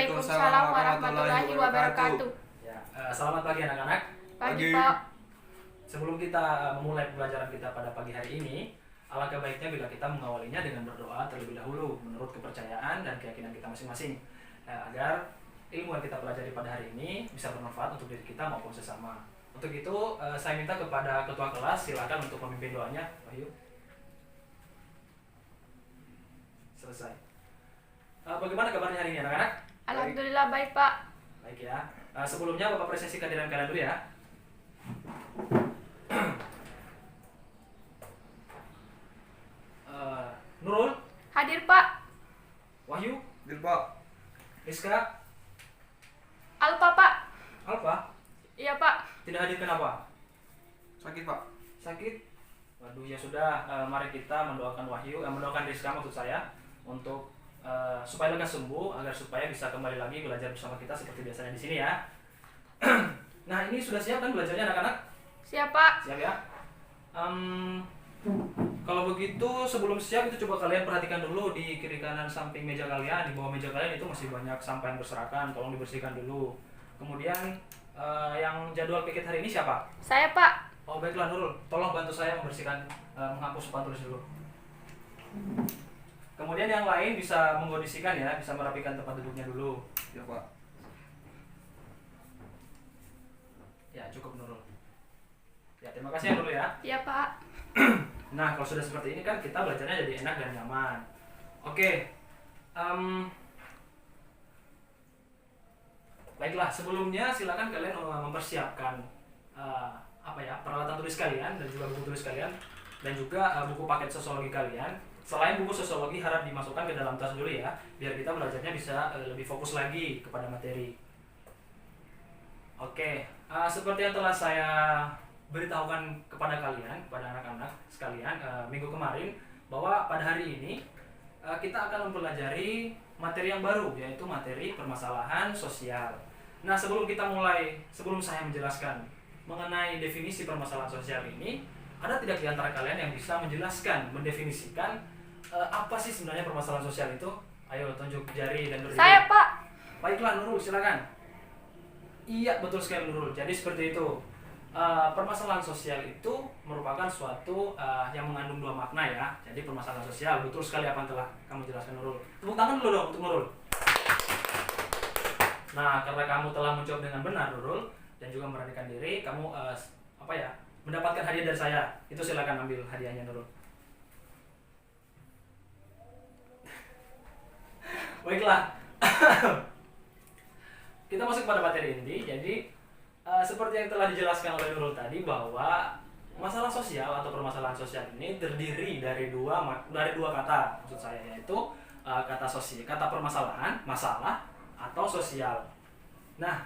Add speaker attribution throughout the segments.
Speaker 1: Waalaikumsalam warahmatullahi wabarakatuh.
Speaker 2: Ya, selamat pagi anak-anak.
Speaker 1: Pagi, Pak.
Speaker 2: Sebelum kita memulai pembelajaran kita pada pagi hari ini, alangkah baiknya bila kita mengawalinya dengan berdoa terlebih dahulu menurut kepercayaan dan keyakinan kita masing-masing, agar ilmu yang kita pelajari pada hari ini bisa bermanfaat untuk diri kita maupun sesama. Untuk itu, saya minta kepada ketua kelas silakan untuk memimpin doanya. Wahyu. Selesai. Bagaimana kabarnya hari ini anak-anak?
Speaker 1: Alhamdulillah baik, Pak.
Speaker 2: Baik ya. Sebelumnya Bapak presentasi kehadiran kalian dulu ya. Nurul,
Speaker 1: Hadir, Pak.
Speaker 2: Wahyu,
Speaker 3: Hadir, Pak.
Speaker 2: Rizka,
Speaker 1: Alfa, Pak.
Speaker 2: Alfa.
Speaker 1: Iya, Pak.
Speaker 2: Tidak hadir kenapa?
Speaker 3: Sakit, Pak.
Speaker 2: Sakit? Waduh, ya sudah. Mari kita mendoakan Wahyu, mendoakan Rizka maksud saya, untuk supaya lekas sembuh, agar supaya bisa kembali lagi belajar bersama kita seperti biasanya di sini ya. Nah, ini sudah siap kan belajarnya anak-anak?
Speaker 1: Siap, Pak.
Speaker 2: Siap ya. Kalau begitu sebelum siap itu coba kalian perhatikan dulu di kiri kanan samping meja kalian, di bawah meja kalian itu masih banyak sampah yang berserakan, tolong dibersihkan dulu. Kemudian yang jadwal pikir hari ini siapa?
Speaker 1: Saya, Pak.
Speaker 2: Oh baiklah Nurul, tolong bantu saya membersihkan, menghapus papan tulis dulu. Kemudian yang lain bisa mengkondisikan ya, bisa merapikan tempat duduknya dulu.
Speaker 3: Ya, Pak.
Speaker 2: Ya cukup Nurul. Ya terima kasih ya Nurul ya.
Speaker 1: Iya, Pak.
Speaker 2: Nah kalau sudah seperti ini kan kita belajarnya jadi enak dan nyaman. Oke. Baiklah, sebelumnya silakan kalian mempersiapkan peralatan tulis kalian dan juga buku tulis kalian dan juga buku paket sosiologi kalian. Selain buku sosiologi harap dimasukkan ke dalam tas dulu ya, biar kita belajarnya bisa lebih fokus lagi kepada materi. Oke, seperti yang telah saya beritahukan kepada kalian, kepada anak-anak sekalian minggu kemarin, bahwa pada hari ini kita akan mempelajari materi yang baru, yaitu materi permasalahan sosial. Nah, sebelum saya menjelaskan mengenai definisi permasalahan sosial ini, ada tidak di antara kalian yang bisa menjelaskan, mendefinisikan apa sih sebenarnya permasalahan sosial itu? Ayo tunjuk jari dan berdiri.
Speaker 1: Saya, Pak.
Speaker 2: Baiklah Nurul, silakan. Iya, betul sekali Nurul. Jadi seperti itu. Permasalahan sosial itu merupakan suatu yang mengandung dua makna ya. Jadi permasalahan sosial, betul sekali apa yang telah kamu jelaskan Nurul. Tepuk tangan dulu dong untuk Nurul. Nah, karena kamu telah menjawab dengan benar Nurul dan juga memberanikan diri, kamu mendapatkan hadiah dari saya. Itu silakan ambil hadiahnya Nurul. Baiklah. Kita masuk pada materi inti. Jadi seperti yang telah dijelaskan oleh Nurul tadi, bahwa masalah sosial atau permasalahan sosial ini terdiri dari dua kata, maksud saya, yaitu kata permasalahan, masalah, atau sosial. Nah,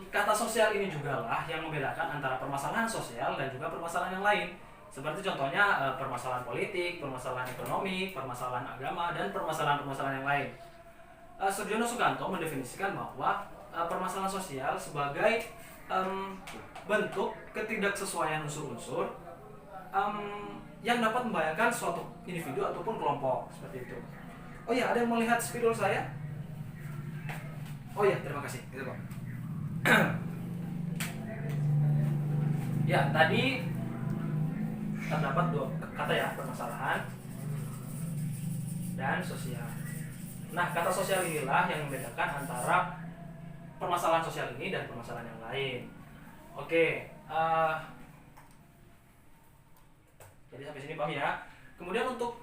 Speaker 2: kata sosial ini juga lah yang membedakan antara permasalahan sosial dan juga permasalahan yang lain. Seperti contohnya permasalahan politik, permasalahan ekonomi, permasalahan agama, dan permasalahan-permasalahan yang lain. Surjono Sukanto mendefinisikan bahwa permasalahan sosial sebagai bentuk ketidaksesuaian unsur-unsur yang dapat membahayakan suatu individu ataupun kelompok, seperti itu. Oh ya, ada yang melihat spidol saya? Oh ya, terima kasih.
Speaker 3: Itu, Pak.
Speaker 2: Ya, tadi terdapat dua kata ya, permasalahan dan sosial. Nah, kata sosial inilah yang membedakan antara permasalahan sosial ini dan permasalahan yang lain. Oke, jadi sampai sini paham ya. Kemudian untuk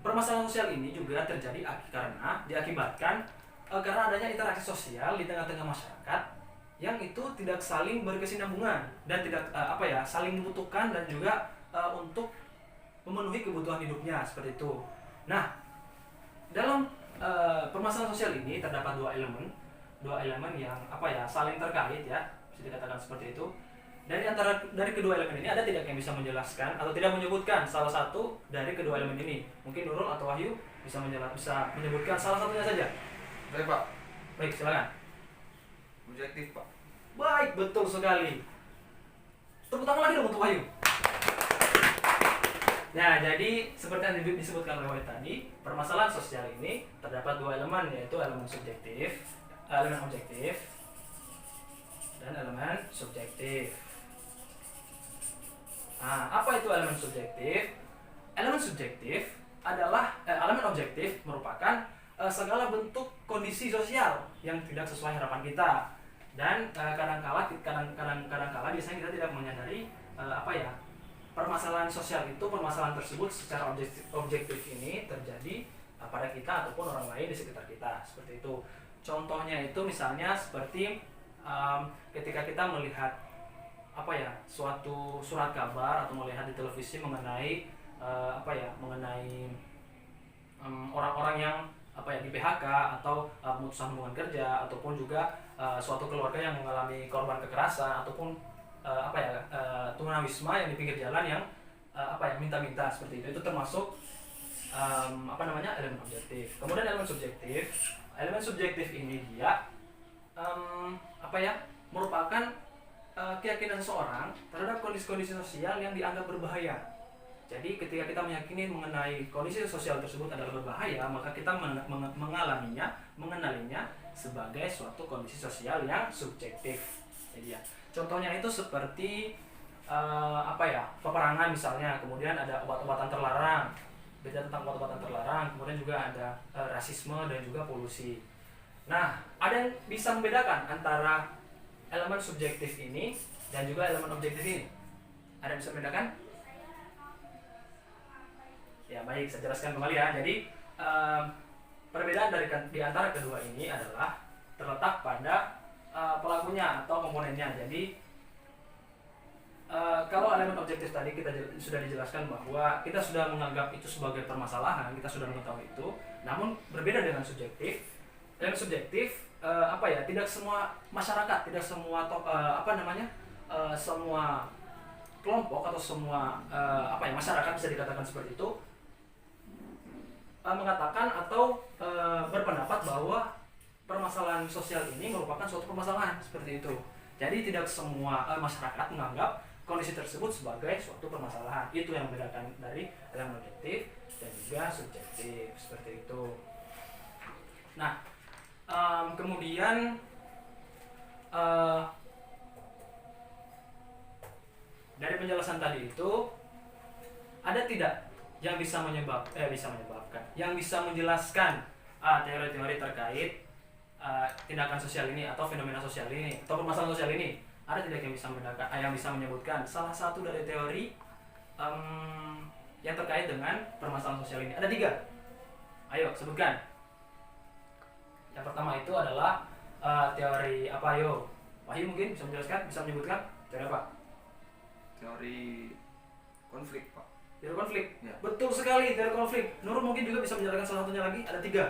Speaker 2: permasalahan sosial ini juga terjadi karena diakibatkan karena adanya interaksi sosial di tengah-tengah masyarakat yang itu tidak saling berkesinambungan dan tidak saling membutuhkan dan juga untuk memenuhi kebutuhan hidupnya, seperti itu. Nah, dalam permasalahan sosial ini terdapat dua elemen yang saling terkait ya, bisa dikatakan seperti itu. Dari kedua elemen ini ada tidak yang bisa menjelaskan atau tidak menyebutkan salah satu dari kedua elemen ini? Mungkin Nurul atau Wahyu bisa menyebutkan salah satunya saja.
Speaker 3: Baik, Pak.
Speaker 2: Baik, silakan.
Speaker 3: Objektif, Pak.
Speaker 2: Baik, betul sekali. Tepuk tangan lagi dong untuk Wahyu. Nah, jadi seperti yang disebutkan oleh Wahid tadi, permasalahan sosial ini terdapat dua elemen, yaitu elemen subjektif, elemen objektif, dan elemen subjektif. Nah, apa itu elemen subjektif? Elemen subjektif adalah elemen objektif merupakan segala bentuk kondisi sosial yang tidak sesuai harapan kita, dan kadang-kala biasanya kita tidak menyadari permasalahan sosial itu, permasalahan tersebut secara objektif ini terjadi pada kita ataupun orang lain di sekitar kita, seperti itu. Contohnya itu misalnya seperti ketika kita melihat suatu surat kabar atau melihat di televisi mengenai orang-orang yang di PHK atau pemutusan hubungan kerja, ataupun juga suatu keluarga yang mengalami korban kekerasan ataupun tunawisma yang di pinggir jalan yang minta-minta, seperti itu termasuk elemen objektif. Kemudian elemen subjektif ini dia merupakan keyakinan seseorang terhadap kondisi-kondisi sosial yang dianggap berbahaya. Jadi ketika kita meyakini mengenai kondisi sosial tersebut adalah berbahaya, maka kita mengenalinya sebagai suatu kondisi sosial yang subjektif. Jadi ya, contohnya itu seperti peperangan misalnya, kemudian ada obat-obatan terlarang, beda tentang obat-obatan terlarang, kemudian juga ada rasisme dan juga polusi. Nah, ada yang bisa membedakan antara elemen subjektif ini dan juga elemen objektif ini? Ada yang bisa membedakan? Ya baik, saya jelaskan kembali ya. Jadi perbedaan di antara kedua ini adalah terletak pada pelakunya atau komponennya. Jadi kalau elemen objektif tadi kita sudah dijelaskan bahwa kita sudah menganggap itu sebagai permasalahan, kita sudah mengetahui itu. Namun berbeda dengan subjektif. Elemen subjektif tidak semua masyarakat, tidak semua semua kelompok atau semua masyarakat bisa dikatakan seperti itu mengatakan atau berpendapat bahwa permasalahan sosial ini merupakan suatu permasalahan, seperti itu. Jadi tidak semua masyarakat menganggap kondisi tersebut sebagai suatu permasalahan. Itu yang membedakan dari elemen objektif dan juga subjektif, seperti itu. Nah, kemudian dari penjelasan tadi itu ada tidak yang bisa menyebabkan, yang bisa menjelaskan teori-teori terkait tindakan sosial ini atau fenomena sosial ini atau permasalahan sosial ini? Ada tidak yang bisa membedakan, yang bisa menyebutkan salah satu dari teori yang terkait dengan permasalahan sosial ini? Ada 3. Ayo sebutkan. Yang pertama itu adalah teori apa? Ayo, Wahyu mungkin bisa menjelaskan, bisa menyebutkan teori apa?
Speaker 3: Teori konflik, Pak.
Speaker 2: Teori konflik.
Speaker 3: Ya.
Speaker 2: Betul sekali, teori konflik. Nurul mungkin juga bisa menjelaskan salah satunya lagi. Ada 3.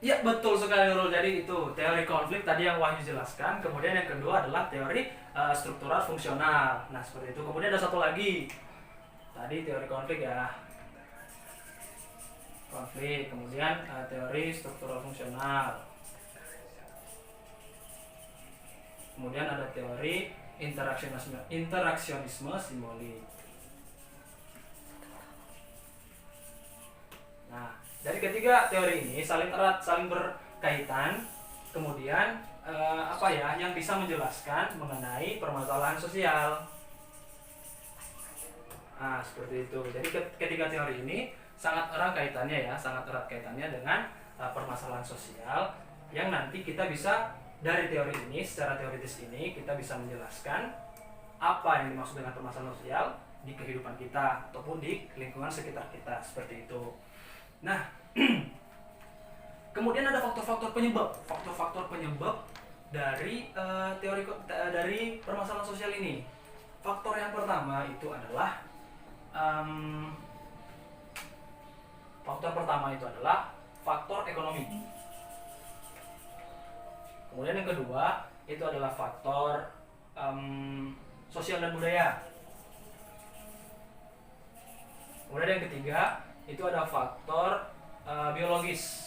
Speaker 2: Ya, betul sekali Nurul. Jadi itu teori konflik tadi yang Wahyu jelaskan. Kemudian yang kedua adalah teori struktural fungsional. Nah, seperti itu. Kemudian ada satu lagi. Tadi teori konflik ya. Konflik. Kemudian teori struktural fungsional. Kemudian ada teori interaksionisme simbolik. Nah, dari ketiga teori ini saling erat, saling berkaitan. Kemudian yang bisa menjelaskan mengenai permasalahan sosial. Nah, seperti itu. Jadi ketiga teori ini sangat erat kaitannya dengan permasalahan sosial, yang nanti kita bisa dari teori ini, secara teoritis ini kita bisa menjelaskan apa yang dimaksud dengan permasalahan sosial di kehidupan kita ataupun di lingkungan sekitar kita, seperti itu. Nah, kemudian ada faktor-faktor penyebab dari dari permasalahan sosial ini. Faktor yang pertama itu adalah faktor ekonomi. Kemudian yang kedua itu adalah faktor sosial dan budaya. Kemudian yang ketiga itu ada faktor biologis.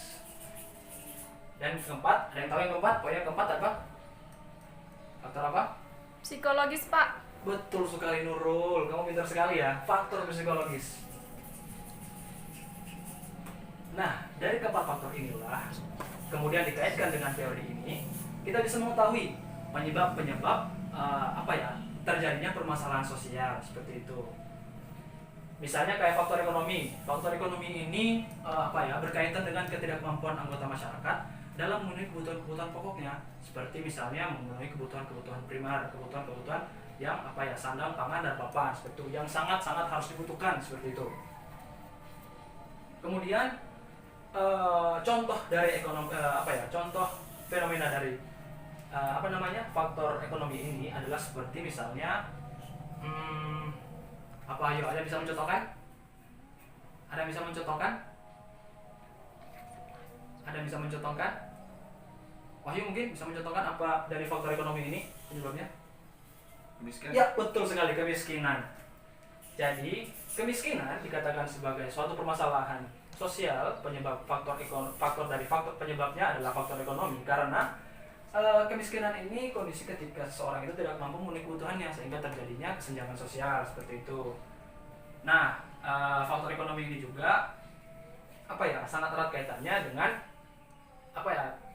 Speaker 2: Dan keempat, ada yang tahu yang keempat? Poin yang keempat apa? Faktor apa?
Speaker 1: Psikologis, Pak.
Speaker 2: Betul sekali Nurul, kamu pintar sekali ya. Faktor psikologis. Nah, dari keempat faktor inilah, kemudian dikaitkan dengan teori ini, kita bisa mengetahui penyebab-penyebab terjadinya permasalahan sosial seperti itu. Misalnya kayak faktor ekonomi. Faktor ekonomi ini berkaitan dengan ketidakmampuan anggota masyarakat dalam memenuhi kebutuhan-kebutuhan pokoknya, seperti misalnya memenuhi kebutuhan-kebutuhan primer, kebutuhan-kebutuhan yang sandang, pangan, dan papan seperti itu, yang sangat-sangat harus dibutuhkan seperti itu. Kemudian contoh dari contoh fenomena dari faktor ekonomi ini adalah seperti misalnya ada yang bisa mencontohkan? Ada yang bisa mencontohkan? Ada yang bisa mencontohkan? Wahyu mungkin bisa mencontohkan apa dari faktor ekonomi ini penyebabnya?
Speaker 3: Kemiskinan.
Speaker 2: Ya, betul sekali, kemiskinan. Jadi, kemiskinan dikatakan sebagai suatu permasalahan sosial. Faktor penyebabnya adalah faktor ekonomi, karena kemiskinan ini kondisi ketika seseorang itu tidak mampu memenuhi kebutuhannya sehingga terjadinya kesenjangan sosial seperti itu. Nah, faktor ekonomi ini juga sangat erat kaitannya dengan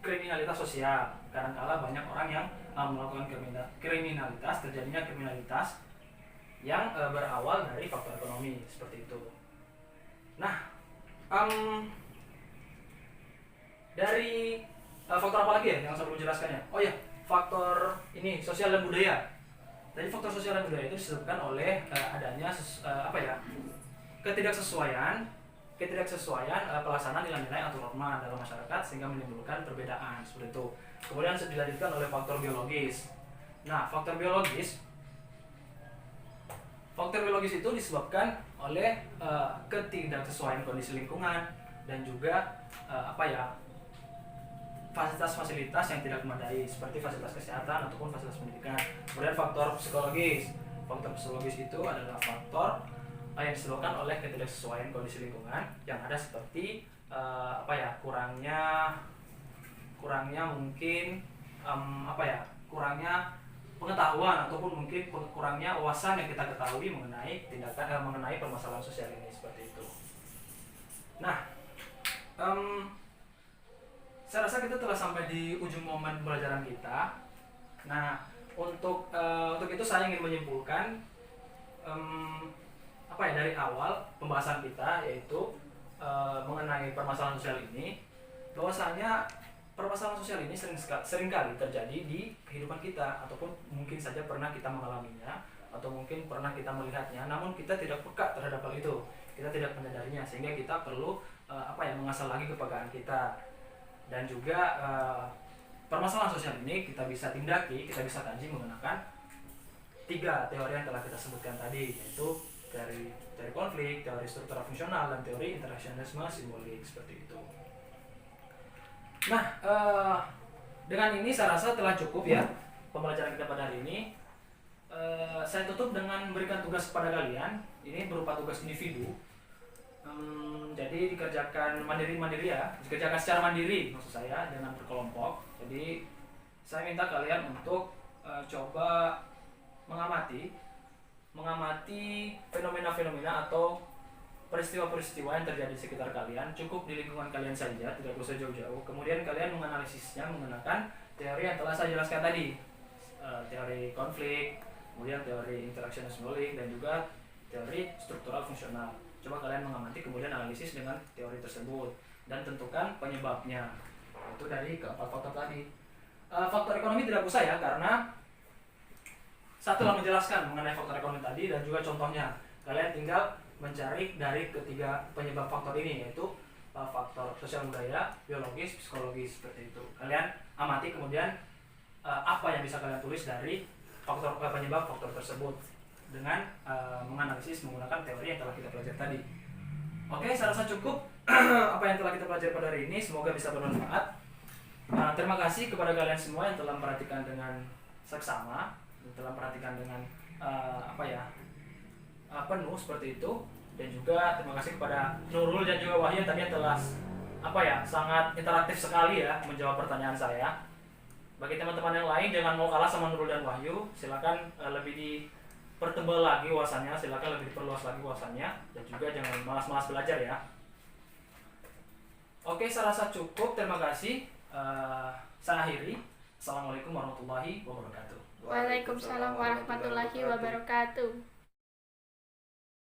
Speaker 2: kriminalitas sosial. Kadang-kala banyak orang yang melakukan kriminalitas, terjadinya kriminalitas yang berawal dari faktor ekonomi seperti itu. Nah, dari faktor apa lagi ya yang saya belum jelaskannya? Oh ya, faktor ini sosial dan budaya. Tadi faktor sosial dan budaya itu disebabkan oleh adanya ketidaksesuaian pelaksanaan nilai-nilai atau norma dalam masyarakat sehingga menimbulkan perbedaan seperti itu. Kemudian dilanjutkan oleh faktor biologis. Nah, faktor biologis itu disebabkan oleh ketidaksesuaian kondisi lingkungan dan juga fasilitas-fasilitas yang tidak memadai seperti fasilitas kesehatan ataupun fasilitas pendidikan. Kemudian faktor psikologis. Faktor psikologis itu adalah faktor yang disebabkan oleh ketidaksesuaian kondisi lingkungan yang ada seperti kurangnya mungkin kurangnya pengetahuan ataupun mungkin kurangnya wawasan yang kita ketahui mengenai permasalahan sosial ini seperti itu. Nah, saya rasa kita telah sampai di ujung momen pembelajaran kita. Nah, untuk itu saya ingin menyimpulkan dari awal pembahasan kita, yaitu mengenai permasalahan sosial ini, bahwasanya permasalahan sosial ini seringkali terjadi di kehidupan kita, ataupun mungkin saja pernah kita mengalaminya atau mungkin pernah kita melihatnya, namun kita tidak peka terhadap hal itu, kita tidak menyadarinya, sehingga kita perlu mengasah lagi kepekaan kita. Dan juga permasalahan sosial ini kita bisa tindaki, kita bisa kaji menggunakan 3 teori yang telah kita sebutkan tadi, yaitu teori konflik, teori struktural fungsional, dan teori interaksionisme simbolik seperti itu. Nah, dengan ini saya rasa telah cukup ya pembelajaran kita pada hari ini. Saya tutup dengan memberikan tugas kepada kalian. Ini berupa tugas individu. Jadi dikerjakan mandiri ya, dikerjakan secara mandiri maksud saya, jangan berkelompok. Jadi saya minta kalian untuk coba mengamati fenomena-fenomena atau peristiwa-peristiwa yang terjadi di sekitar kalian, cukup di lingkungan kalian saja, tidak usah jauh-jauh. Kemudian kalian menganalisisnya menggunakan teori yang telah saya jelaskan tadi, teori konflik, kemudian teori interaksionisme simbolik, dan juga teori struktural fungsional. Coba kalian mengamati, kemudian analisis dengan teori tersebut dan tentukan penyebabnya. Itu dari keempat faktor tadi. Faktor ekonomi tidak usah ya, karena saya telah menjelaskan mengenai faktor ekonomi tadi dan juga contohnya. Kalian tinggal mencari dari ketiga penyebab faktor ini, yaitu faktor sosial budaya, biologis, psikologis seperti itu. Kalian amati, kemudian apa yang bisa kalian tulis dari penyebab faktor tersebut dengan menganalisis menggunakan teori yang telah kita pelajari tadi. Oke, saya rasa cukup apa yang telah kita pelajari pada hari ini, semoga bisa bermanfaat. Terima kasih kepada kalian semua yang telah memperhatikan dengan seksama, telah memperhatikan dengan penuh seperti itu, dan juga terima kasih kepada Nurul dan juga Wahyu tadi yang telah sangat interaktif sekali ya menjawab pertanyaan saya. Bagi teman-teman yang lain, jangan mau kalah sama Nurul dan Wahyu, silakan lebih pertebal lagi wawasannya, silakan lebih diperluas lagi wawasannya, dan juga jangan malas-malas belajar ya. Oke, saya rasa cukup. Terima kasih. Saya akhiri. Assalamualaikum warahmatullahi wabarakatuh.
Speaker 1: Waalaikumsalam warahmatullahi wabarakatuh.